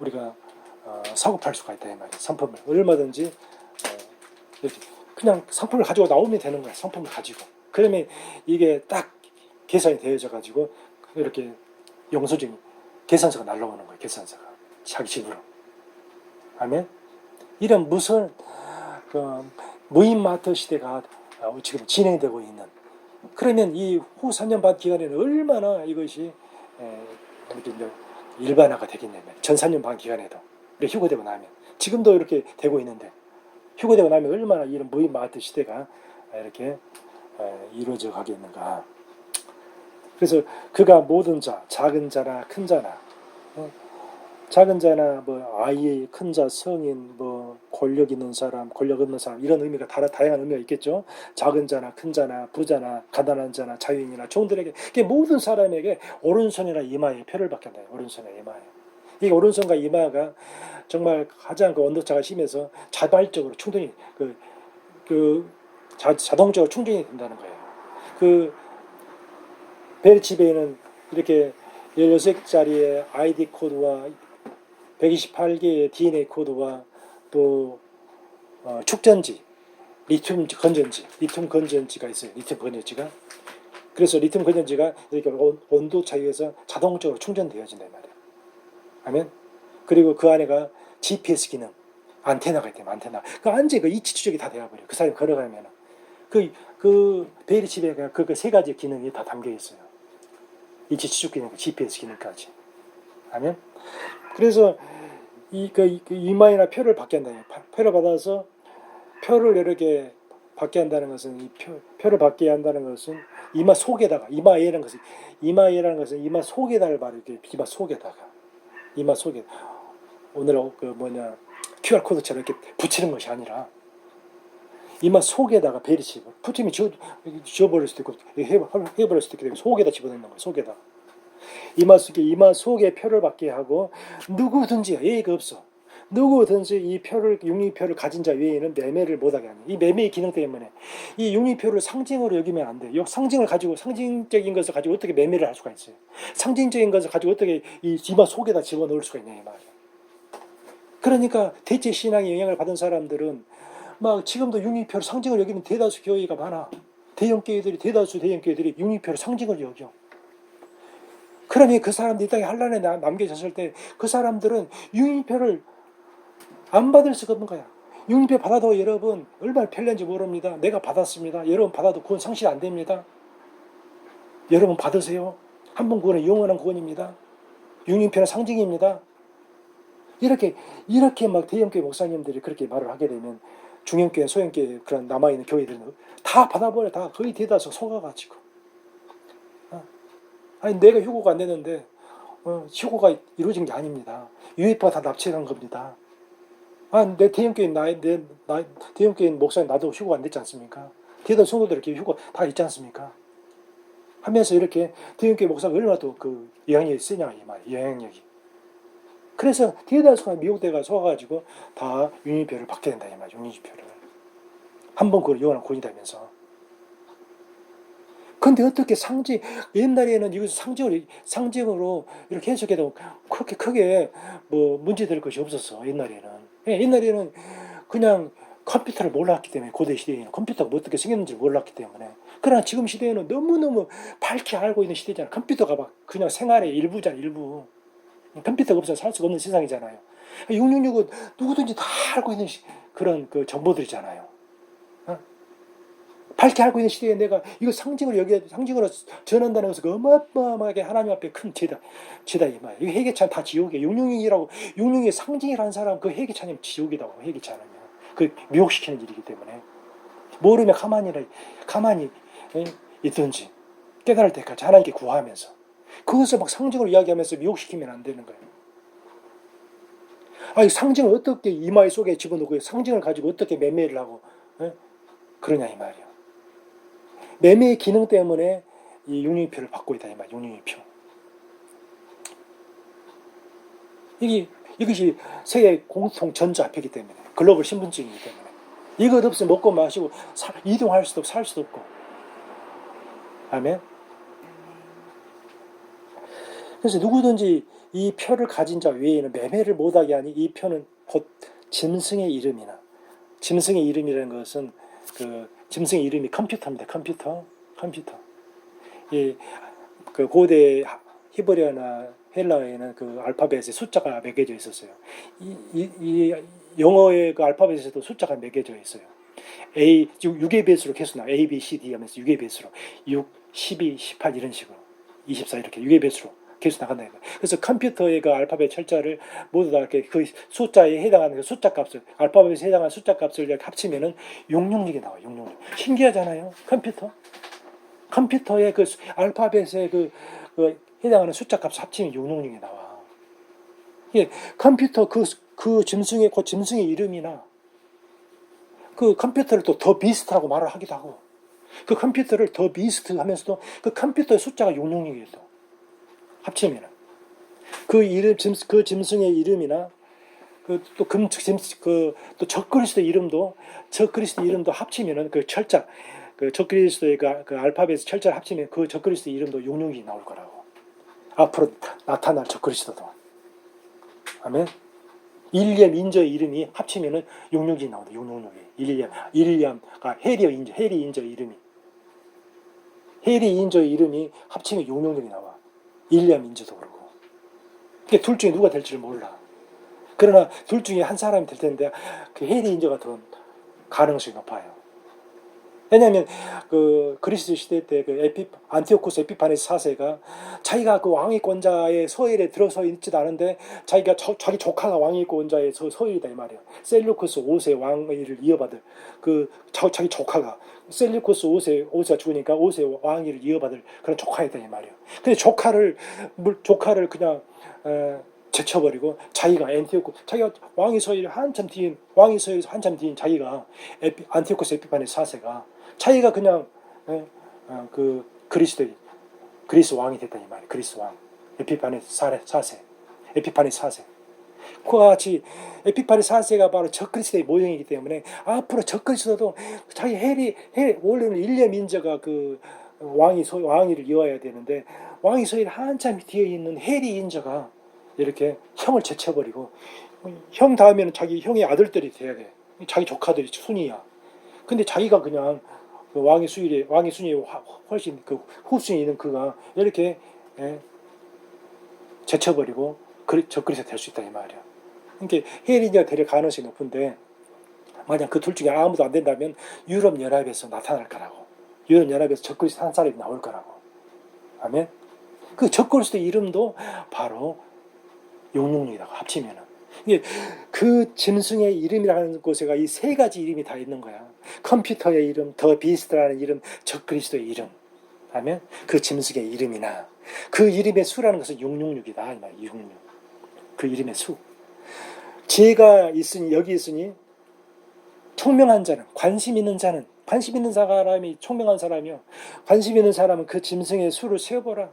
우리가 사고 팔 수가 있다 이 말이에요. 상품을 얼마든지 이렇게 그냥 상품을 가지고 나오면 되는 거야. 상품을 가지고. 그러면 이게 딱 계산이 되어져 가지고 이렇게 영수증 계산서가 날라오는 거예요. 계산서가 자기 집으로. 아멘. 이런 무슨 무인마트 시대가 지금 진행되고 있는. 그러면 이 후 3년 반 기간에는 얼마나 이것이 이렇게 일반화가 되겠냐면 전 3년 반 기간에도 우리 휴거되고 나면 지금도 이렇게 되고 있는데 휴거되고 나면 얼마나 이런 무인마트 시대가 이렇게 이루어져 가겠는가. 그래서 그가 모든 자, 작은 자나 큰 자나, 작은 자나 뭐 아이, 큰 자, 성인, 뭐 권력 있는 사람, 권력 없는 사람 이런 의미가 다양한 의미가 있겠죠. 작은 자나 큰 자나 부자나 가난한 자나 자유인이나 종들에게 모든 사람에게 오른손이나 이마에 표를 받게 한다. 오른손이나 이마에. 이 오른손과 이마가 정말 가장 그 온도차가 심해서 자발적으로 충전이 자동적으로 충전이 된다는 거예요. 그 벨집에는 이렇게 16자리의 아이디 코드와 128개의 DNA 코드와 또 축전지, 리튬 건전지가 있어요. 리튬 건전지가. 그래서 리튬 건전지가 이렇게 온도 차이에서 자동적으로 충전되어진단 말이에요. 아멘. 그리고 그 안에가 GPS 기능, 안테나가 있대요. 안테나. 그 안제 그 이치 추적이 다 되어버려요. 그 사람이 걸어가면 그 베일이 집에 그 세 가지 기능이 다 담겨 있어요. 이치 추적 기능, GPS 기능까지. 아멘. 그래서 이마이나 표를 받게 한다. 표를 받아서 표를 이렇게 받게 한다는 것은 표를 받게 한다는 것은 이마 속에다가 이마에라는 것은 이마 속에다를 말해 이렇게 이마 속에 오늘 QR 코드처럼 이렇게 붙이는 것이 아니라 이마 속에다가 베리치 푸팀이 지워버릴 수도 있고 해버릴 수도 있기 때문에 속에다 집어넣는 거예요. 속에다. 이마 속에 표를 받게 하고 누구든지 예의가 없어. 누구든지 이 표를 융립표를 가진 자 외에는 매매를 못하게 하는 이 매매의 기능 때문에 이 융립표를 상징으로 여기면 안 돼. 이 상징을 가지고 상징적인 것을 가지고 어떻게 매매를 할 수가 있어요. 상징적인 것을 가지고 어떻게 이 이마 속에다 집어넣을 수가 있냐 이 말이야. 그러니까 대체 신앙의 영향을 받은 사람들은 막 지금도 융립표를 상징을 여기는 대다수 교회가 많아. 대다수 대형 교회들이 융립표를 상징을 여겨. 그러니 그 사람들이 이 땅에 환란에 남겨졌을 때 그 사람들은 융립표를 안 받을 수가 없는 거야. 융립표 받아도 여러분 얼마나 편리한지 모릅니다. 내가 받았습니다. 여러분 받아도 구원 상실 안 됩니다. 여러분 받으세요. 한 번 구원은 영원한 구원입니다. 융립표는 상징입니다. 이렇게 막 대형교회 목사님들이 그렇게 말을 하게 되면 중형교회, 소형교회 그런 남아있는 교회들은 다 받아버려. 다 거의 대다수 속아가지고. 아니 내가 휴고가 안 됐는데 휴고가 이루어진 게 아닙니다. 유입파가 다 납치한 겁니다. 내 대형교회 대형교회 목사님 나도 휴고가 안 됐지 않습니까? 대다수 성도들 이렇게 휴고 다 있지 않습니까? 하면서 이렇게 대형교회 목사가 얼마나 또 그 영향력이 세냐 이 말이에요. 영향력이. 그래서 대다수가 미국대 가서 와가지고 다 융립표를 받게 된다 이 말이에요. 융립표를. 한 번 그걸 영원한 구원이다면서. 근데 어떻게 옛날에는 이것을 상징으로 이렇게 해석해도 그렇게 크게 뭐 문제될 것이 없었어, 옛날에는. 옛날에는 그냥 컴퓨터를 몰랐기 때문에, 고대 시대에는 컴퓨터가 어떻게 생겼는지 몰랐기 때문에. 그러나 지금 시대에는 너무너무 밝게 알고 있는 시대잖아. 컴퓨터가 막 그냥 생활의 일부잖아, 일부. 컴퓨터가 없어서 살 수가 없는 세상이잖아요. 666은 누구든지 다 알고 있는 그런 그 정보들이잖아요. 밝게 알고 있는 시대에 내가 이거 상징으로 전한다는 것은 어마어마하게 하나님 앞에 큰 죄다 이 말이야. 이거 회개찬 다 지옥이야. 666이 상징이라는 사람 그 회개찬이면 지옥이라고. 회개찬이면 그 미혹시키는 일이기 때문에 모르면 가만히 있든지 깨달을 때까지 하나님께 구하면서 그것을 막 상징으로 이야기하면서 미혹시키면 안 되는 거예요. 이 상징을 어떻게 이마에 속에 집어넣고 상징을 가지고 어떻게 매매를 하고 그러냐 이 말이야. 매매의 기능 때문에 이 융립표를 받고 있다 이 말이야. 융립표. 이것이 세계 공통 전자화폐이기 때문에 글로벌 신분증이기 때문에 이것 없으면 먹고 마시고 이동할 수도 없고 살 수도 없고. 아멘. 그래서 누구든지 이 표를 가진 자 외에는 매매를 못하게 하니 이 표는 곧 짐승의 이름이나 짐승의 이름이라는 것은 그 짐승의 이름이 컴퓨터입니다. 컴퓨터. 이 그 고대 히브리어나 헬라어에는 그 알파벳에 숫자가 매겨져 있었어요. 이 영어의 그 알파벳에도 숫자가 매겨져 있어요. 6의 배수로 계속 나와. A, B, C, D 하면서 6의 배수로 6, 12, 18 이런 식으로 24 이렇게 6의 배수로 계속 나간다. 그래서 컴퓨터의 그 알파벳 철자를 모두 다 이렇게 그 숫자에 해당하는 그 숫자 값을 알파벳에 해당하는 숫자 값을 이렇게 합치면은 666이 나와요. 666. 신기하잖아요. 컴퓨터의 그 알파벳에 그 해당하는 숫자 값을 합치면 666이 나와. 예, 컴퓨터 그 짐승의 이름이나 그 컴퓨터를 또 더 비스트라고 말을 하기도 하고 그 컴퓨터를 더 비스트 하면서도 그 컴퓨터의 숫자가 666이에요. 합치면은 그 이름 그 짐승의 이름이나 또 적그리스도 이름도 합치면은 그 철자 그 적그리스도의 그 알파벳 철자를 합치면 그 적그리스도 이름도 666이 나올 거라고. 앞으로 나타날 적그리스도도. 아멘. 일리암 인저의 이름이 합치면은 666이 나온다. 666이. 일리암가 해리 인저 이름이. 해리 인저의 이름이 합치면 666이 나와. 일리암 인저도 그러고. 그러니까 둘 중에 누가 될지를 몰라. 그러나 둘 중에 한 사람이 될 텐데 그 해리 인저가 더 가능성이 높아요. 왜냐하면 그 그리스 시대 때 그 안티오코스 에피파네스 4세가 자기가 그 왕위권자의 서열에 들어서 있지도 않은데 자기가 자기 조카가 왕위권자의 서열이다 이 말이에요. 셀루코스 5세 왕위를 이어받을 자기 조카가 셀루코스 5세가 죽으니까 5세 왕위를 이어받을 그런 조카이다 이 말이에요. 근데 조카를 그냥 제쳐버리고 자기가 자기가 왕에서 한참 뒤인 자기가 안티오코스 에피파네스 4세가 자기가 그냥 그 그리스 왕이 됐다 이 말이에요. 그리스 왕 에피파네스 4세. 그와 같이 에피파네스 4세가 바로 적그리스도의 모형이기 때문에 앞으로 적그리스도도 자기 원래는 일레 민저가 그 왕위를 이어야 되는데 왕위 서열 한참 뒤에 있는 해리 인저가 이렇게 형을 제쳐버리고 형 다음에는 자기 형의 아들들이 돼야 돼. 자기 조카들이 순위야. 근데 자기가 그냥 그 왕의 순위에 훨씬 그 후순위에 있는 그가 이렇게 제쳐버리고 적그리스도 될 수 있다 이 말이야. 그러니까 헤리가 될 가능성이 높은데 만약 그 둘 중에 아무도 안 된다면 유럽 연합에서 나타날 거라고. 유럽 연합에서 적그리스도 한 사람이 나올 거라고. 아멘. 그 적그리스도 이름도 바로 666이라고 합치면은. 그 짐승의 이름이라는 곳에가 이 세 가지 이름이 다 있는 거야. 컴퓨터의 이름, 더 비스트라는 이름, 적그리스도의 이름. 하면 그 짐승의 이름이나 그 이름의 수라는 것은 666이다. 이 말 666. 그 이름의 수. 지혜가 여기 있으니 총명한 자는, 관심 있는 사람이 총명한 사람이요. 관심 있는 사람은 그 짐승의 수를 세어보라.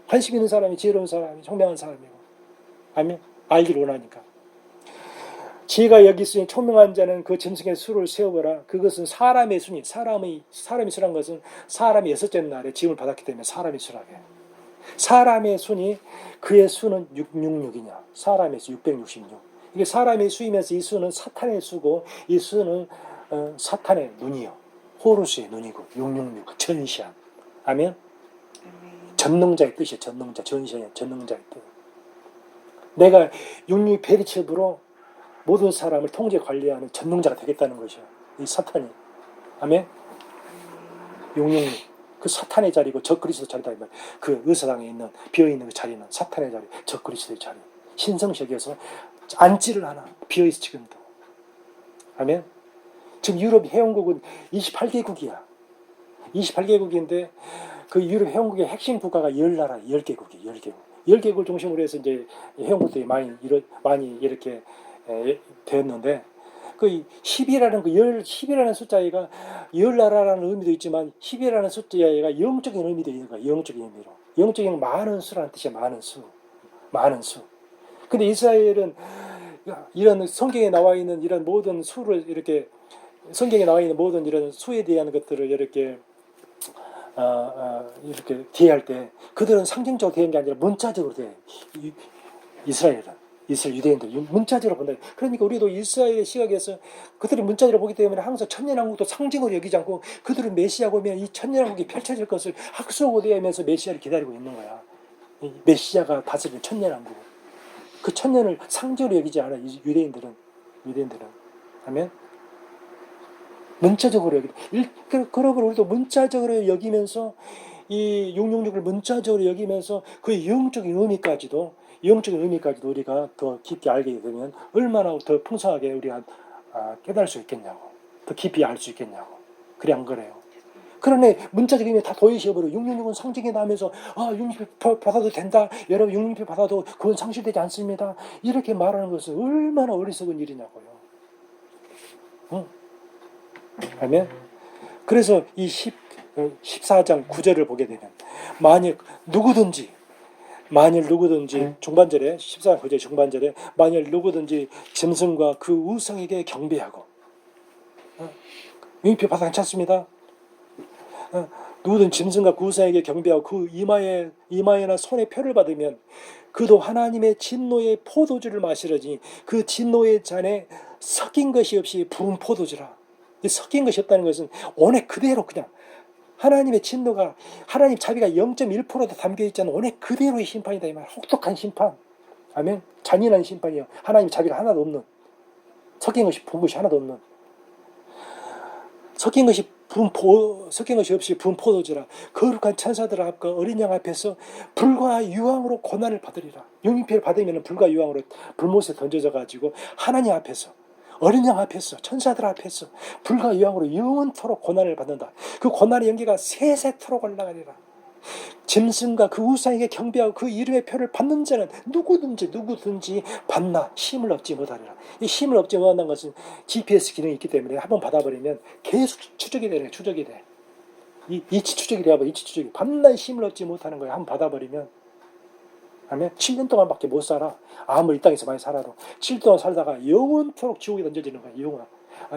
관심 있는 사람이 지혜로운 사람이 총명한 사람이고. 아멘. 알기를 원하니까. 지혜가 여기 있으니 총명한 자는 그 짐승의 수를 세어보라. 그것은 사람의 수니. 사람이 수란 것은 사람이 6째 날에 지음을 받았기 때문에 사람이 수라게. 사람의 수니 그의 수는 666이냐. 사람의 수 666. 이게 사람의 수이면서 이 수는 사탄의 수고 이 수는 사탄의 눈이요. 호루스의 눈이고 666 전시한. 아멘. 전능자의 뜻이에요. 전시한 전능자의 뜻. 내가 66 베리첩으로 모든 사람을 통제 관리하는 전능자가 되겠다는 것이요. 이 사탄이. 아멘. 666. 그 사탄의 자리고 적그리스도 자리다. 그 의사당에 있는 비어있는 그 자리는 사탄의 자리, 적그리스도의 자리. 신성시역에서 앉지를 않아. 비어있어 지금도. 아멘. 지금 유럽 회원국은 28개국이야. 28개국인데 그 유럽 회원국의 핵심 국가가 10나라, 10개국이. 10개국을 중심으로 해서 이제 회원국들이 많이 이렇게 되었는데 그 10이라는 숫자가 10나라라는 의미도 있지만 10이라는 숫자가 영적인 의미도 있는 거야. 영적인 의미로. 영적인 많은 수라는 뜻이야. 많은 수. 근데 이스라엘은 이런 성경에 나와 있는 이런 모든 수를 이렇게 성경에 나와 있는 모든 이런 수에 대한 것들을 이렇게 이렇게 대할 때 그들은 상징적으로 대한 게 아니라 문자적으로 대해. 이스라엘 유대인들 문자적으로 본다. 그러니까 우리도 이스라엘의 시각에서 그들이 문자적으로 보기 때문에 항상 천년왕국도 상징으로 여기지 않고 그들은 메시아가 오면 이 천년왕국이 펼쳐질 것을 학수하고 대하면서 메시아를 기다리고 있는 거야. 메시아가 다스리는 천년왕국. 그 천년을 상징으로 여기지 않아. 유대인들은. 하면 문자적으로 여기. 그러므로 우리도 문자적으로 여기면서 이 666을 문자적으로 여기면서 그 영적인 의미까지도 우리가 더 깊이 알게 되면 얼마나 더 풍성하게 우리가 깨달을 수 있겠냐고. 더 깊이 알 수 있겠냐고. 그래 안 그래요? 그러네 문자적인 의미 다 도외시해버려. 666은 상징이다 하면서 666 받아도 된다. 여러분 666 받아도 그건 상실되지 않습니다. 이렇게 말하는 것은 얼마나 어리석은 일이냐고요. 응? 아멘. 그래서 이 14장 9절을 보게 되면 만일 누구든지 중반절에 14장 9절 중반절에 만일 누구든지 짐승과 그 우상에게 경배하고 융표 받아 괜찮습니다. 누구든 짐승과 그 우상에게 경배하고 그 이마에나 손에 표를 받으면 그도 하나님의 진노의 포도주를 마시려니 그 진노의 잔에 섞인 것이 없이 부은 포도주라. 섞인 것이 없다는 것은 원액 그대로 그냥 하나님의 진노가 하나님 자비가 0.1%도 담겨있지 않은 원액 그대로의 심판이다 이 말. 혹독한 심판. 아멘. 잔인한 심판이요. 하나님 자비가 하나도 없는, 섞인 것이 부은 것이 하나도 없는, 섞인 것이 없이 부은 포도주라. 거룩한 천사들 앞과 어린 양 앞에서 불과 유황으로 고난을 받으리라. 용인표를 받으면 불과 유황으로 불못에 던져져 가지고 하나님 앞에서 어린 양 앞에서 천사들 앞에서 불과 유황으로 영원토록 고난을 받는다. 그 고난의 연기가 세세토록 올라가리라. 짐승과 그 우상에게 경배하고 그 이름의 표를 받는 자는 누구든지 받나 힘을 얻지 못하리라. 이 힘을 얻지 못한다는 것은 GPS 기능이 있기 때문에 한번 받아버리면 계속 추적이 되는 거예요. 추적이 돼. 이치 추적이 되어버려. 이치 추적이. 받나 힘을 얻지 못하는 거예요. 한번 받아버리면. 하면 7년 동안밖에 못 살아. 아무리 이 땅에서 많이 살아도 7년 동안 살다가 영원토록 지옥에 던져지는 거야. 영원한.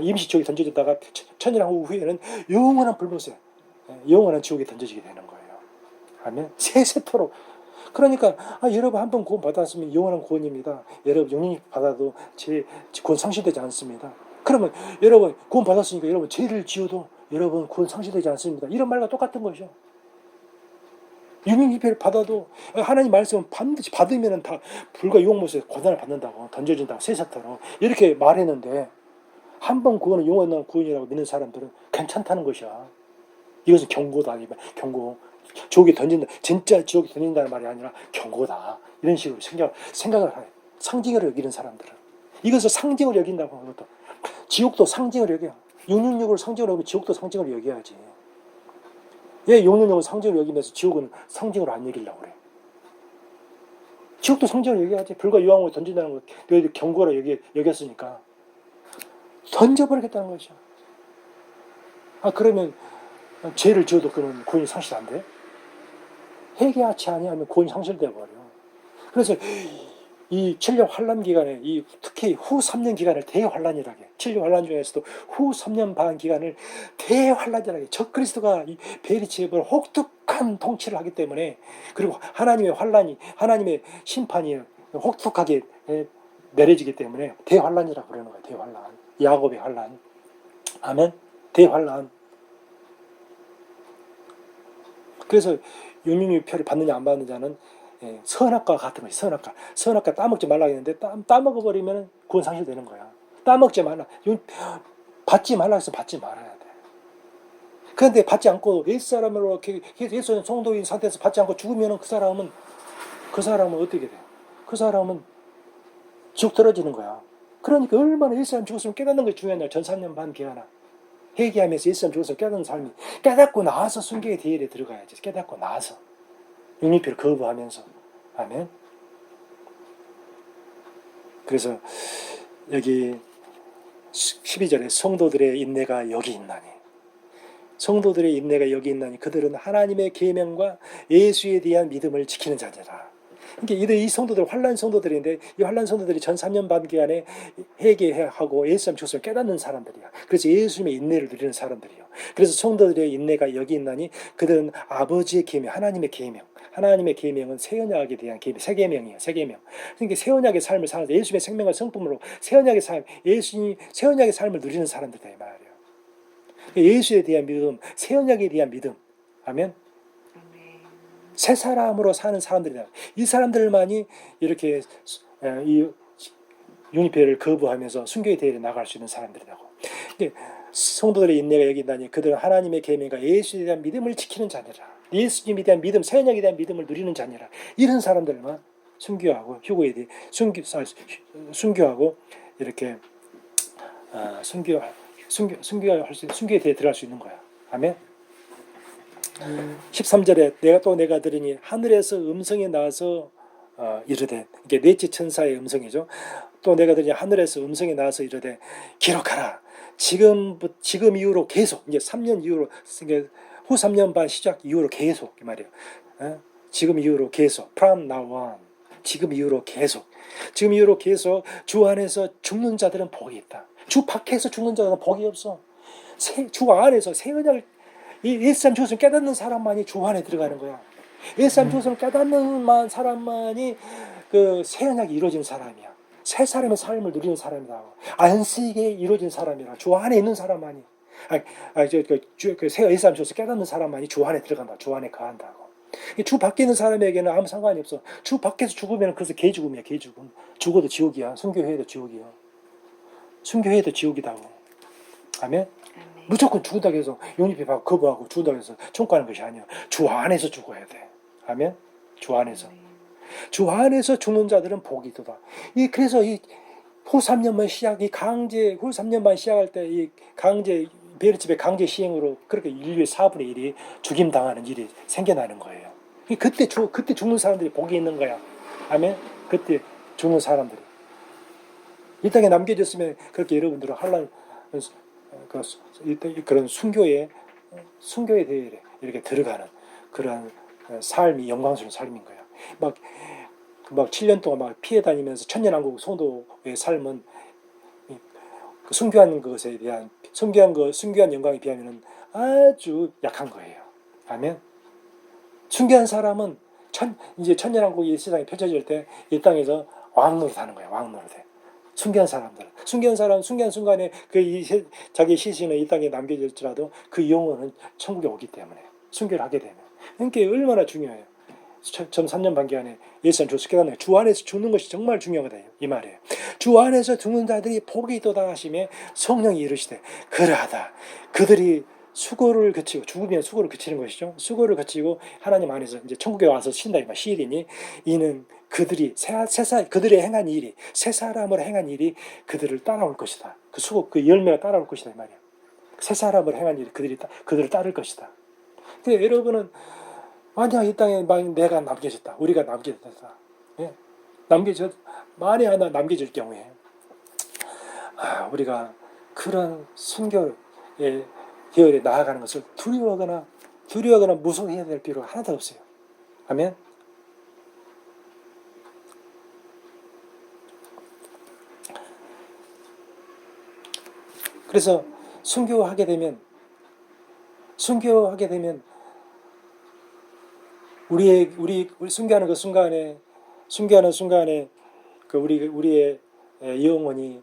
임시지옥에 던져졌다가 천년왕국 후에는 영원한 불못에 영원한 지옥에 던져지게 되는 거예요. 하면 세세토록. 그러니까 여러분 한 번 구원 받았으면 영원한 구원입니다. 여러분 영원히 받아도 제 구원 상실되지 않습니다. 그러면 여러분 구원 받았으니까 여러분 죄를 지어도 여러분 구원 상실되지 않습니다. 이런 말과 똑같은 것이죠. 유명기표를 받아도 하나님 말씀은 반드시 받으면 다 불과 유혹못에 고난을 받는다고 던져진다고 세세토록 이렇게 말했는데 한 번 구원은 영원한 구원이라고 믿는 사람들은 괜찮다는 것이야. 이것은 경고다. 경고. 지옥에 던진다. 진짜 지옥에 던진다는 말이 아니라 경고다. 이런 식으로 생각을 해. 상징으로 여기는 사람들은. 이것을 상징으로 여긴다고 하는 것도. 지옥도 상징으로 여겨. 666을 상징으로 여기면 지옥도 상징으로 여겨야지. 왜 666을 상징으로 여기면서 지옥은 상징으로 안 여기려고 그래. 지옥도 상징으로 여겨야지. 불과 유황으로 던진다는 거 너희들 경고로 여겼으니까. 던져버리겠다는 것이야. 그러면 죄를 지어도 그러면 구원이 상실 안 돼? 회개하지 아니하면 구원이 상실돼 버려. 그래서 이 7년 환란 기간에 특히 후 3년 기간을 대환란이라고 해. 7년 환란 중에서도 후 3년 반 기간을 대환란이라고 해. 적그리스도가 이 베리치에볼 혹독한 통치를 하기 때문에 그리고 하나님의 환란이 하나님의 심판이 혹독하게 내려지기 때문에 대환란이라고 그러는 거예요. 대환란. 야곱의 환란. 아멘. 대환란. 그래서 666표를 받느냐 안 받는 자는 선악과 같은 거지. 선악과 따먹지 말라고 했는데 따먹어버리면 구원 상실되는 거야. 따먹지 말라. 받지 말라 해서 받지 말아야 돼. 그런데 받지 않고 옛사람으로 예수님 성도인 상태에서 받지 않고 죽으면 그 사람은 어떻게 돼? 그 사람은 지옥 떨어지는 거야. 그러니까 얼마나 옛사람 죽었으면 깨닫는 게 중요하냐. 전 3년 반 기간아. 회개하면서 옛사람 죽어서 깨닫는 삶이 깨닫고 나서 순교의 대열에 들어가야지. 깨닫고 나서 666표를 거부하면서. 아멘. 그래서 여기 12절에 성도들의 인내가 여기 있나니 성도들의 인내가 여기 있나니 그들은 하나님의 계명과 예수에 대한 믿음을 지키는 자들아. 그러니까 이 성도들 환란 성도들인데 이 환란 성도들이 전 3년 반 기간에 회개하고 예수님 죽음을 깨닫는 사람들이야. 그래서 예수님의 인내를 누리는 사람들이요. 그래서 성도들의 인내가 여기 있나니 그들은 아버지의 계명, 하나님의 계명. 하나님의 계명은 새 언약에 대한 계명, 새 계명이에요. 새 계명. 그러니까 새 언약의 삶을 사는 예수님의 생명과 성품으로 새 언약의 삶, 예수님 새 언약의 삶을 누리는 사람들이다 이 말이에요. 예수에 대한 믿음, 새 언약에 대한 믿음. 아멘. 새 사람으로 사는 사람들이다. 이 사람들만이 이렇게 이 유니피를 거부하면서 순교의 대회에 나갈 수 있는 사람들이라고. 성도들의 인내가 여기 있다니 그들은 하나님의 계명과 예수에 대한 믿음을 지키는 자니라. 예수님에 대한 믿음, 새 언약에 대한 믿음을 누리는 자니라. 이런 사람들만 순교하고 휴거에 대해 순교하고 이렇게 순교에 대해 들어갈 수 있는 거야. 아멘. 13절에 내가 들으니 하늘에서 음성이 나와서 이르되, 이게 넷째 천사의 음성이죠. 또 내가 들으니 하늘에서 음성이 나와서 이르되 기록하라. 지금 이후로 계속 이제 3년 이후로 후 3년 반 시작 이후로 계속 이 말이에요. 지금 이후로 계속 from now on. 지금 이후로 계속 주 안에서 죽는 자들은 복이 있다. 주 밖에서 죽는 자들은 복이 없어. 주 안에서 새 언약을 예수님 죽음을 깨닫는 사람만이 주 안에 들어가는 거야. 예수님 죽음을 깨닫는 사람만이 그 새 언약이 이루어진 사람이야. 새 사람의 삶을 누리는 사람이다. 안식에 이루어진 사람이라. 주 안에 있는 사람만이. 새 예수님 죽음을 깨닫는 사람만이 주 안에 들어간다. 주 안에 거한다고. 주 밖에 있는 사람에게는 아무 상관이 없어. 주 밖에서 죽으면 그것은 개죽음이야. 개죽음. 죽어도 지옥이야. 순교해도 지옥이야. 순교해도 지옥이다고. 아멘. 무조건 죽는다고 해서 용립하고 거부하고 죽는다고 해서 천국 가는 것이 아니야. 주 안에서 죽어야 돼. 아멘. 주 안에서. 주 안에서 죽는 자들은 복이 있도다. 그래서 후 3년만 후 3년 반 시작할 때 이 강제 베르집의 강제 시행으로 그렇게 인류의 4분의 1이 죽임 당하는 일이 생겨나는 거예요. 그때 죽는 사람들이 복이 있는 거야. 아멘. 그때 죽는 사람들이 이 땅에 남겨졌으면 그렇게 여러분들은 한란 그런 순교의 대회에 이렇게 들어가는 그런 삶이 영광스러운 삶인 거야. 막 7년 동안 막 피해 다니면서 천년왕국 성도의 삶은 순교한 것에 대한 순교한 영광에 비하면 아주 약한 거예요. 아멘. 순교한 사람은 이제 천년왕국이 세상에 펼쳐질 때 이 땅에서 왕노릇하는 거야. 왕노릇해. 순교한 순교한 순간에 자기 시신은 이 땅에 남겨질지라도 그 영혼은 천국에 오기 때문에 순교를 하게 되면. 그러니까 얼마나 중요해요. 전 3년 반 기간에 예수님 주스 깨닫는 주 안에서 죽는 것이 정말 중요하다 이 말이에요. 주 안에서 죽는 자들이 복이 있도다 하시며 성령이 이르시되 그러하다. 그들이 수고를 거치고 죽으면 수고를 거치는 것이죠. 수고를 거치고 하나님 안에서 이제 천국에 와서 쉰다 이 말. 시일이니 이는 그들이 그들의 행한 일이 새 사람으로 행한 일이 그들을 따라올 것이다. 그 열매가 따라올 것이다 이 말이에요. 새 사람으로 행한 일이 그들을 따를 것이다. 근데 여러분은 만약 이 땅에 내가 남겨졌다. 우리가 남겨졌다. 예? 만에 하나 남겨질 경우에 우리가 그런 순교의 계열에 나아가는 것을 두려워하거나 무서워해야 될 필요가 하나도 없어요. 아멘. 그래서 순교하게 되면 우리 순교하는 순간에 우리의 영혼이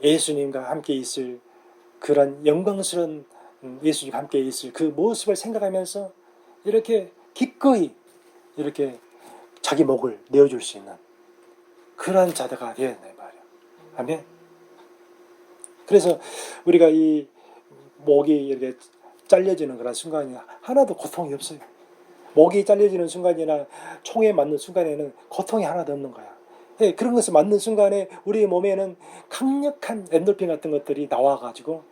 예수님과 함께 있을 그런 영광스러운 예수님과 함께 있을 그 모습을 생각하면서 이렇게 기꺼이 이렇게 자기 목을 내어줄 수 있는 그런 자가 되어야 된다 말이에요. 아멘. 그래서 우리가 이 목이 이렇게 잘려지는 그런 순간이 하나도 고통이 없어요. 목이 잘려지는 순간이나 총에 맞는 순간에는 고통이 하나도 없는 거야. 그런 것을 맞는 순간에 우리 몸에는 강력한 엔돌핀 같은 것들이 나와가지고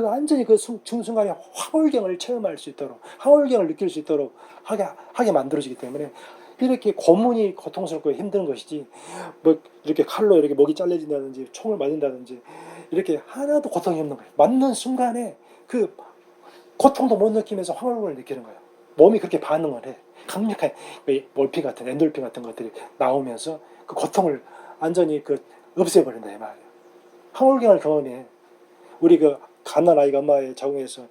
완전히 그 순간에 화월경을 체험할 수 있도록 화월경을 느낄 수 있도록 하게 만들어지기 때문에 이렇게 고문이 고통스럽고 힘든 것이지 뭐 이렇게 칼로 이렇게 목이 잘려진다든지 총을 맞는다든지 이렇게 하나도 고통이 없는 거예요. 맞는 순간에 그 고통도 못 느끼면서 화월경을 느끼는 거예요. 몸이 그렇게 반응을 해. 강력한 몰핀 같은 엔돌핀 같은 것들이 나오면서 그 고통을 완전히 그 없애버린다 이 말이에요. 황홀경을 경험해. 우리 그 갓난 아이가 엄마의 자궁에서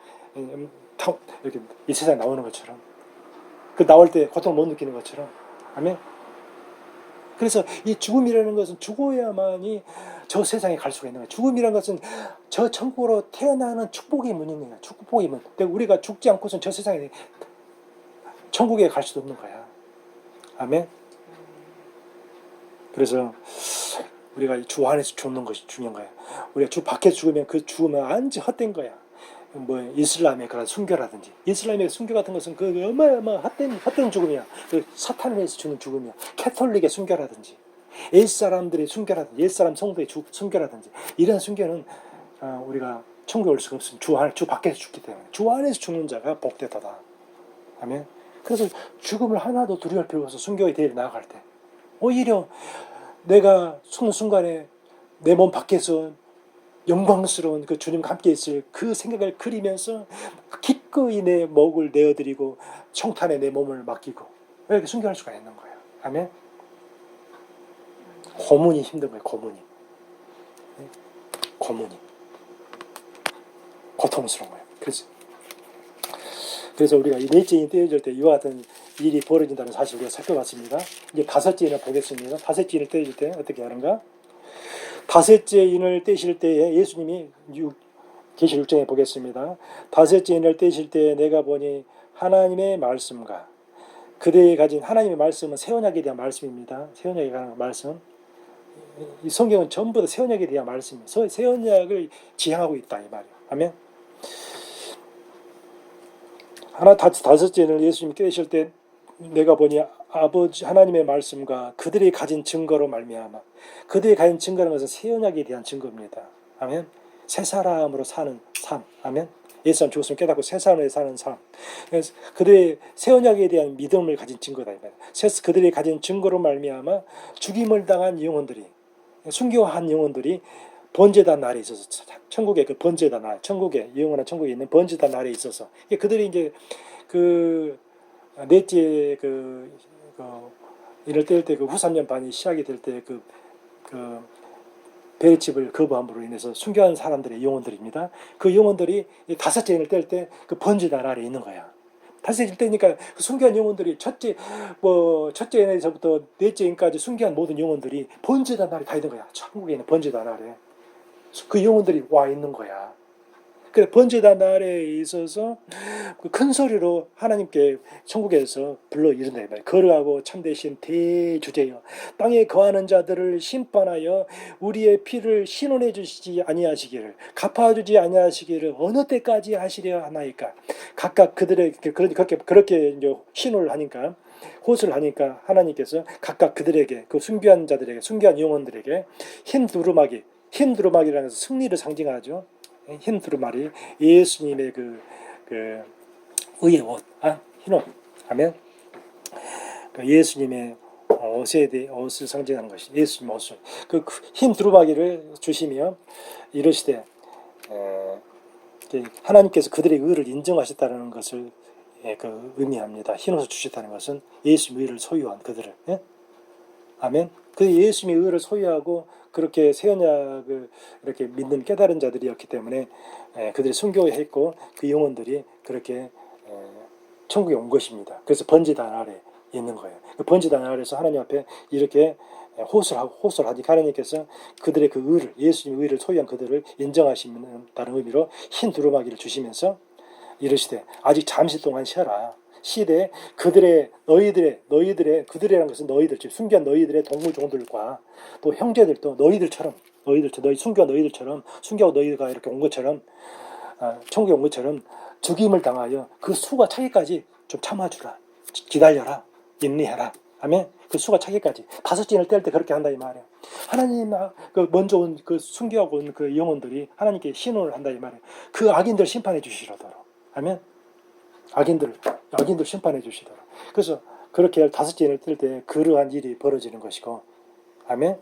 이렇게 이 세상에 나오는 것처럼, 그 나올 때 고통을 못 느끼는 것처럼. 아멘. 그래서 이 죽음이라는 것은 죽어야만이 저 세상에 갈 수가 있는 거예요. 죽음이라는 것은 저 천국으로 태어나는 축복의 문인 거예요. 축복의 문. 근데 우리가 죽지 않고선 저 세상에 천국에 갈 수도 없는 거야. 아멘. 그래서 우리가 주 안에서 죽는 것이 중요한 거야. 우리가 주 밖에서 죽으면 그 죽으면 완전 헛된 거야. 뭐 이슬람의 그런 순교라든지, 이슬람의 순교 같은 것은 그 어마어마 헛된 죽음이야. 그 사탄을 위해서 주는 죽음이야. 캐톨릭의 순교라든지, 옛 사람들의 순교라든지, 옛 사람 성도의 순교라든지, 이런 순교는 우리가 천국에 올 수가 없습니다. 주 밖에서 죽기 때문에. 주 안에서 죽는 자가 복되다다. 아멘. 그래서 죽음을 하나도 두려울 필요 없어. 순교의 대회를 나아갈 때 오히려 내가 죽는 순간에 내 몸 밖에서 영광스러운 그 주님과 함께 있을 그 생각을 그리면서 기꺼이 내 목을 내어드리고 청탄에 내 몸을 맡기고 이렇게 순교할 수가 있는 거예요. 아멘. 고문이 힘든 거예요. 고문이 고통스러운 거예요. 그래서 우리가 이 넷째 인이 떼어질 때 이와 같은 일이 벌어진다는 사실을 우리가 살펴봤습니다. 이제 다섯째 인을 보겠습니다. 다섯째 인을 떼어질 때 어떻게 하는가? 다섯째 인을 떼실 때에 예수님이 계시록 6장에 보겠습니다. 다섯째 인을 떼실 때에 내가 보니 하나님의 말씀과 그대에 가진 하나님의 말씀은 새 언약에 대한 말씀입니다. 새 언약에 관한 말씀. 이 성경은 전부 다 새 언약에 대한 말씀이에요. 새 언약을 지향하고 있다 이 말이에요. 아멘. 다섯째는 예수님이 떼실 때 내가 보니 아버지 하나님의 말씀과 그들이 가진 증거로 말미암아, 그들이 가진 증거라는 것은 새 언약에 대한 증거입니다. 아멘. 새 사람으로 사는 삶. 아멘. 예수님 죽었으면 깨닫고 새 사람으로 사는 삶. 그래서 그들의 새 언약에 대한 믿음을 가진 증거다. 그들이 가진 증거로 말미암아 죽임을 당한 영혼들이, 순교한 영혼들이 번제단 날에 있어서, 천국의 그 번제단 날, 천국에 영원한 천국에 있는 번제단 날에 있어서 그들이 이제 그 넷째 이럴 때일 때 그 후 3년 반이 시작이 될 때 그 베레칩을 거부함으로 인해서 순교한 사람들의 영혼들입니다. 그 영혼들이 다섯째 인을 뗄 때 그 번제단 아래 있는 거야. 다섯째 일 때니까 그 순교한 영혼들이 첫째 인에서부터 넷째 인까지 순교한 모든 영혼들이 번제단 아래 다 있는 거야. 천국에 있는 번제단 아래. 그 영혼들이 와 있는 거야. 그래 번제단 아래에 있어서 그 큰 소리로 하나님께 천국에서 불러 이른다. 거룩하고 참되신 대주제여, 땅에 거하는 자들을 심판하여 우리의 피를 신원해 주시지 아니하시기를, 갚아주지 아니하시기를 어느 때까지 하시려 하나이까. 각각 그들에게 그렇게 이제 신호를 하니까, 호소를 하니까 하나님께서 각각 그들에게, 그 순교한 자들에게, 순교한 영혼들에게 흰 두루마기라는 것은 승리를 상징하죠. 흰 두루마리, 예수님의 그 의의 옷, 흰 옷. 아멘. 예수님의 옷을 상징하는 것이 예수님 옷을, 그 흰 두루마기를 주시며 이러시되 하나님께서 그들의 의를 인정하셨다는 것을 그 의미합니다. 흰 옷을 주셨다는 것은 예수님의 의를 소유한 그들을. 아멘. 그 예수님의 의를 소유하고 그렇게 새 언약을 이렇게 믿는 깨달은 자들이었기 때문에 그들이 순교했고 그 영혼들이 그렇게 천국에 온 것입니다. 그래서 번제단 아래 있는 거예요. 그 번제단 아래서 하나님 앞에 이렇게 호소를 하니 하나님께서 그들의 그 의를, 예수님의 의를 소유한 그들을 인정하신다는 의미로 흰 두루마기를 주시면서 이르시되 아직 잠시 동안 쉬어라. 시대 그들이라는 것은 너희들, 즉 순교한 너희들의 동무종들과 또 형제들도 너희 순교한 너희들처럼, 순교하고 너희가 이렇게 온 것처럼, 천국에 온 것처럼 죽임을 당하여 그 수가 차기까지 좀 참아주라, 기다려라, 인내해라. 아멘. 그 수가 차기까지 다섯째 인을 뗄 때 그렇게 한다 이 말이에요. 하나님 그 먼저 온 그 순교하고 온 그 영혼들이 하나님께 신호를 한다 이 말이에요. 그 악인들 심판해 주시려도록. 아멘. 악인들 심판해 주시도록. 그래서 그렇게 다섯째 인을 뗄 때 그러한 일이 벌어지는 것이고, 아멘.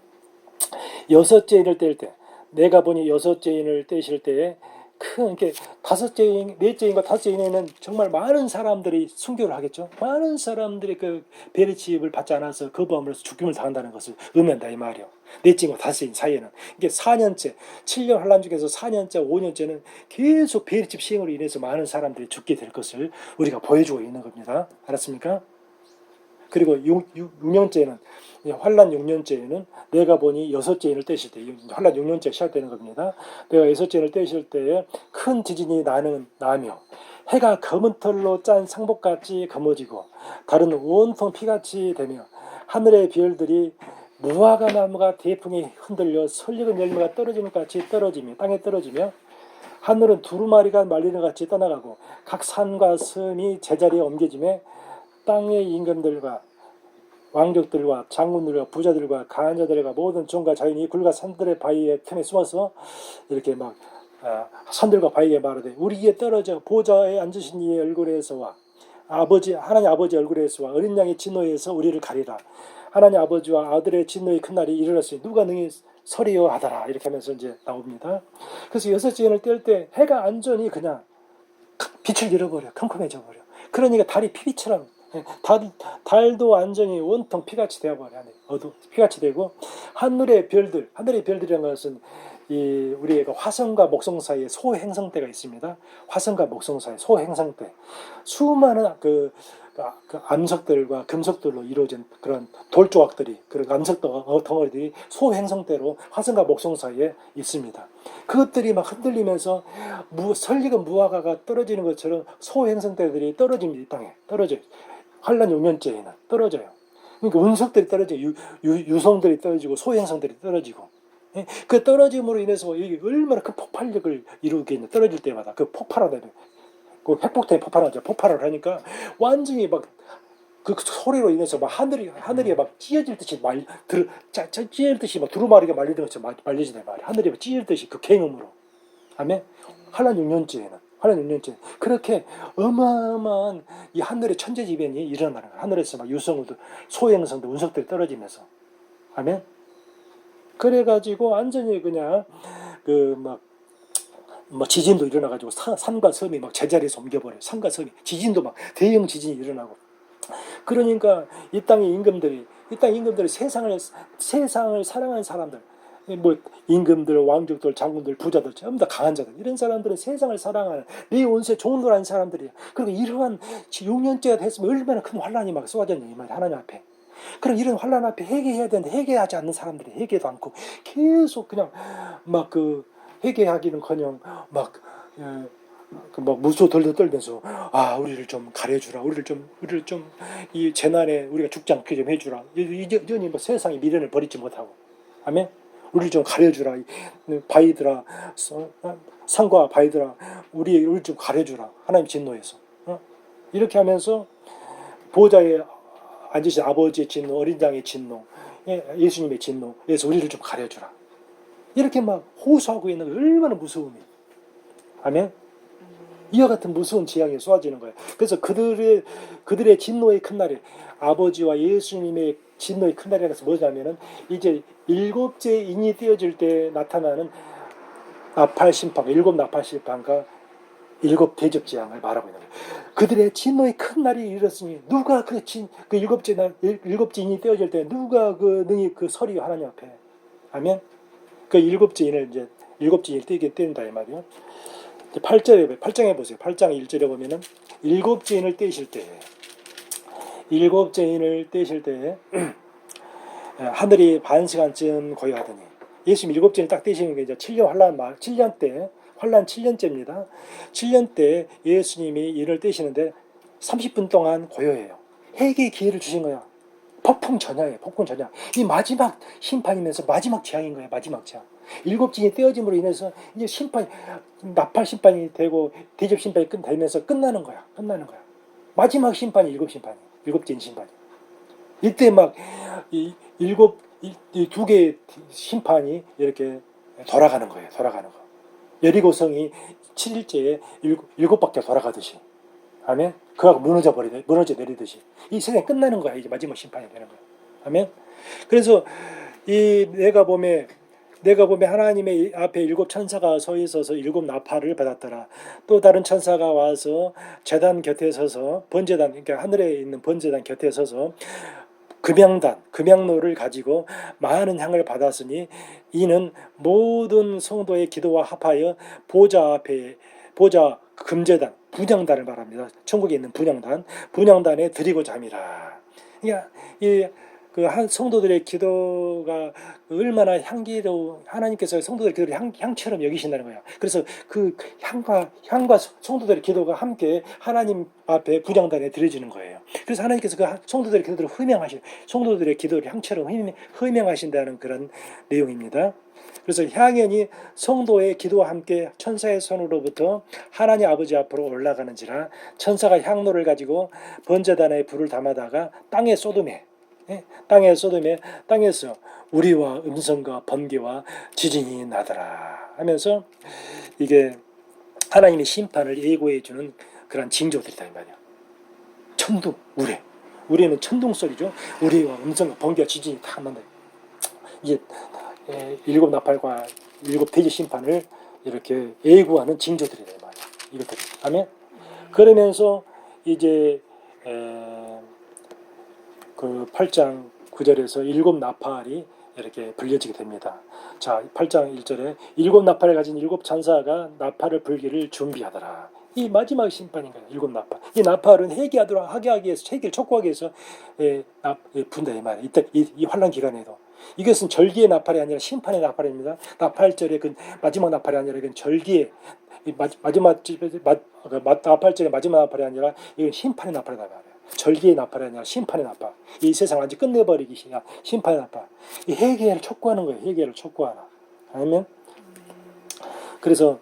여섯째 인을 뗄 때 내가 보니 여섯째 인을 떼실 때에 큰 이렇게 다섯째인, 넷째인가 다섯째인에는 정말 많은 사람들이 순교를 하겠죠. 많은 사람들이 그 베리치입을 받지 않아서 거부함으로써 죽임을 당한다는 것을 의미한다 이 말이요. 넷째인과 다섯째인 사이에는 이게 4년째, 7년 환란 중에서 4년째, 5년째는 계속 베리칩 시행으로 인해서 많은 사람들이 죽게 될 것을 우리가 보여주고 있는 겁니다. 알았습니까? 그리고 6년째는 환란 6년째에는 내가 보니 여섯째 인을 떼실 때 환란 6년째 시작되는 겁니다. 내가 여섯째 인을 떼실 때에 큰 지진이 나며 해가 검은 털로 짠 상복같이 검어지고 달은 온통 피같이 되며 하늘의 별들이 무화과 나무가 대풍에 흔들려 설익은 열매가 떨어지는 것 같이 떨어지며 땅에 떨어지며 하늘은 두루마리가 말리는 것 같이 떠나가고 각 산과 섬이 제자리에 옮겨지며 땅의 임금들과 왕족들과 장군들과 부자들과 가난 자들과 모든 종과 자연이 굴과 산들의 바위의 틈에 숨어서 이렇게 막 산들과 바위에 말하되 우리에게 떨어져 보좌에 앉으신 이의 얼굴에서와 하나님 아버지 얼굴에서와 어린 양의 진노에서 우리를 가리라. 하나님 아버지와 아들의 진노의 큰 날이 이르렀으니 누가 능히 서리요 하더라. 이렇게 하면서 이제 나옵니다. 그래서 여섯째 인을 뗄 때 해가 완전히 그냥 빛을 잃어버려. 컴컴해져 버려. 그러니까 달이 피비처럼 달도 완전히 온통 피같이 되어버려. 피같이 되고 하늘의 별들이라는 것은 우리가 화성과 목성 사이에 소행성 때가 있습니다. 화성과 목성 사이 소행성 때 수많은 그 암석들과 금속들로 이루어진 그런 돌조각들이 그런 암석 덩어리들이 소행성 때로 화성과 목성 사이에 있습니다. 그것들이 막 흔들리면서 설익은 무화과가 떨어지는 것처럼 소행성 때들이 떨어집니다. 이 땅에 떨어져요. 환란 6년째에는 떨어져요. 그러니까 운석들이 떨어져요. 유성들이 떨어지고 소행성들이 떨어지고 그 떨어짐으로 인해서 이게 얼마나 큰 폭발력을 이루겠냐. 떨어질 때마다 그 폭발하다. 그 핵폭탄이 폭발하죠. 폭발을 하니까 완전히 막 그 소리로 인해서 막 하늘이 막 찢어질 듯이 찢어질 듯이 막 두루마리가 말리는 것처럼 말려지네 말이야. 하늘이 막 찢어질 듯이 그 갱음으로. 아멘. 환란 6년째 그렇게 어마어마한 이 하늘의 천재지변이 일어나는 거야. 하늘에서 막 유성우도 소행성도 운석들이 떨어지면서. 아멘. 그래가지고 완전히 그냥 뭐 지진도 일어나가지고 산과 섬이 막 제자리에서 옮겨버려요. 산과 섬이 지진도 막 대형 지진이 일어나고. 그러니까 이 땅의 임금들이 세상을 사랑하는 사람들, 뭐 임금들, 왕족들, 장군들, 부자들, 전부 다 강한 자들, 이런 사람들은 세상을 사랑하는 내 온세 좋은 거라는 사람들이야. 그리고 이러한 6년째가 됐으면 얼마나 큰 환란이 막 쏟아졌냐 이 말이야. 하나님 앞에. 그럼 이런 환란 앞에 회개해야 되는데 회개하지 않는 사람들이 회개도 않고 계속 그냥 막 회개하기는커녕 막 무소 덜덜 떨면서 우리를 좀 가려주라. 우리를 좀 이 재난에 우리가 죽지 않게 좀 해주라. 여전히 뭐 세상의 미련을 버리지 못하고. 아멘. 우리를 좀 가려주라. 바위들아, 산과 바위들아, 우리를 좀 가려주라. 하나님 진노에서. 이렇게 하면서 보좌에 앉으신 아버지의 진노, 어린 양의 진노, 예수님의 진노에서 우리를 좀 가려주라. 이렇게 막 호소하고 있는 게 얼마나 무서움이. 아멘. 이와 같은 무서운 재앙이 쏟아지는 거예요. 그래서 그들의 진노의 큰 날이 아버지와 예수님의 진노의 큰 날이라서 뭐냐면은 이제 일곱째 인이 떼어질 때 나타나는 나팔 심판, 일곱 나팔 심판과 일곱 대접 재앙을 말하고 있는 거예요. 그들의 진노의 큰 날이 이르렀으니 누가 그 일곱째 인이 떼어질 때 누가 능히 서리 하나님 앞에. 아멘. 그 일곱째 인을 떼는다 이 말이요. 8장에 보세요. 8장 1절에 보면은 일곱째 인을 떼실 때 하늘이 반시간쯤 고요하더니 예수님 일곱째 인을 딱 떼시는 게 이제 7년 환란 7년째입니다. 7년 때 예수님이 인을 떼시는데 30분 동안 고요해요. 회개의 기회를 주신 거야. 폭풍 전야예요. 이 마지막 심판이면서 마지막 재앙인 거예요. 마지막 재앙. 일곱째 인이 떼어짐으로 인해서 이제 나팔 심판이 되고 대접 심판이 되면서 끝나는 거야. 마지막 심판이 일곱째 인 심판이. 이때 막 이 두 개의 심판이 이렇게 돌아가는 거예요. 여리고성이 7일째에 일곱 바퀴 돌아가듯이. 아멘. 그하고 무너져 내리듯이 이 세상이 끝나는 거야. 이제 마지막 심판이 되는 거야. 아멘. 그래서 이 내가 보면 내가 보면 하나님의 앞에 일곱 천사가 서 있어서 일곱 나팔을 받았더라. 또 다른 천사가 와서 제단 곁에 서서 번제단, 그러니까 하늘에 있는 번제단 곁에 서서 금양노를 가지고 많은 향을 받았으니 이는 모든 성도의 기도와 합하여 보좌 금제단, 분향단을 말합니다. 천국에 있는 분향단에 드리고자 함이라. 그러니까 한 성도들의 기도가 얼마나 향기로 하나님께서 성도들의 기도를 향처럼 여기신다는 거야. 그래서 그 향과 성도들의 기도가 함께 하나님 앞에 분향단에 드려지는 거예요. 그래서 하나님께서 그 성도들의 기도를 성도들의 기도를 향처럼 허명하신다는 그런 내용입니다. 그래서 향연이 성도의 기도와 함께 천사의 손으로부터 하나님 아버지 앞으로 올라가는지라 천사가 향로를 가지고 번제단에 불을 담아다가 땅에서 우리와 음성과 번개와 지진이 나더라 하면서 이게 하나님의 심판을 예고해 주는 그런 징조들이다 이 말이야. 천둥, 우레는 천둥 소리죠. 우리와 음성과 번개와 지진이 다 난다. 이게 일곱 나팔과 일곱 대지 심판을 이렇게 예고하는 징조들이다 이 말이야. 이것들. 아멘. 그러면서 이제 그 8장 9절에서 일곱 나팔이 이렇게 불려지게 됩니다. 자, 8장 1절에 일곱 나팔을 가진 일곱 천사가 나팔을 불기를 준비하더라. 이 마지막 심판인 거예요. 일곱 나팔. 이 나팔은 회개를 촉구하기 위해서 분다 이 말이에요. 이때 이 환란 기간에도. 이것은 절기의 나팔이 아니라 심판의 나팔입니다. 나팔절의 그 마지막 나팔이 아니라 이건 절기의 나팔절의 마지막 나팔이 아니라 이건 심판의 나팔이다 말이에요. 절기의 나팔이 아니라 심판의 나팔. 이 세상 완전 끝내버리기 시작. 심판의 나팔. 이 회개를 촉구하는 거예요. 회개를 촉구하라. 아니면 그래서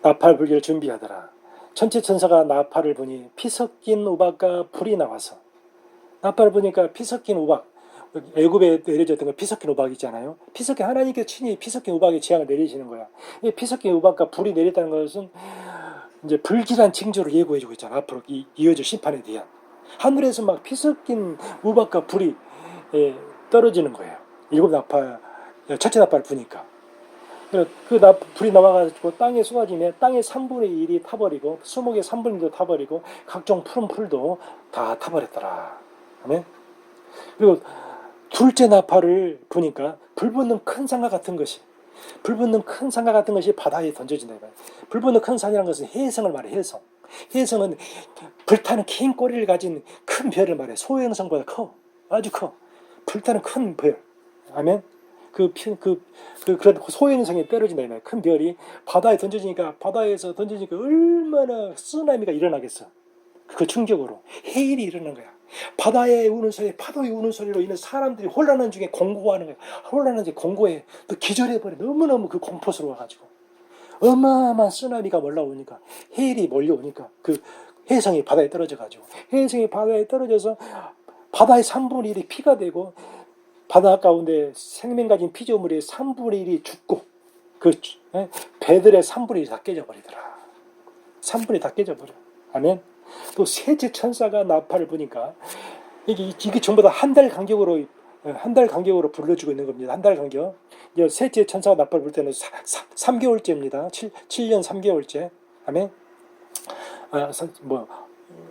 나팔 불기를 준비하더라. 천체 천사가 나팔을 보니 피 섞인 우박과 불이 나와서 나팔을 보니까 피 섞인 우박. 애굽에 내려졌던 거 피 섞인 우박 있잖아요. 하나님께서 친히 피 섞인 우박의 재앙을 내리시는 거야. 이 피 섞인 우박과 불이 내렸다는 것은 이제 불길한 징조를 예고해주고 있잖아. 앞으로 이어질 심판에 대한. 하늘에서 막 피 섞인 우박과 불이 떨어지는 거예요. 일곱 나팔, 첫째 나팔을 부니까. 불이 나와가지고 땅에 쏟아지면 땅의 3분의 1이 타버리고 수목의 3분의 1도 타버리고 각종 푸른 풀도 다 타버렸더라. 아멘. 그리고 둘째 나팔을 부니까 불붙는 큰 상과 같은 것이 바다에 던져진다. 불붙는 큰 산이라는 것은 해성을 말해. 해성은 불타는 긴 꼬리를 가진 큰 별을 말해. 소행성보다 커. 아주 커. 불타는 큰 별. 아멘. 그런 소행성이 떨어진다. 큰 별이 바다에서 던져지니까 얼마나 쓰나미가 일어나겠어. 그 충격으로 해일이 일어나는 거야. 바다의 우는 소리, 파도의 우는 소리로 인해 사람들이 혼란한 중에 공고하는 거야. 혼란한 중에 공고해. 또 기절해버려. 너무너무 그 공포스러워가지고. 어마어마한 쓰나미가 올라오니까, 해일이 몰려오니까, 그 해성이 바다에 떨어져가지고, 해성이 바다에 떨어져서 바다의 3분의 1이 피가 되고, 바다 가운데 생명 가진 피조물의 3분의 1이 죽고, 배들의 3분의 1이 다 깨져버리더라. 3분의 1이 다 깨져버려. 아멘. 또 셋째 천사가 나팔을 부니까 이게 전부 다 한 달 간격으로 불러주고 있는 겁니다. 한 달 간격. 이제 셋째 천사가 나팔을 불 때는 3개월째입니다. 7년 3개월째. 아멘.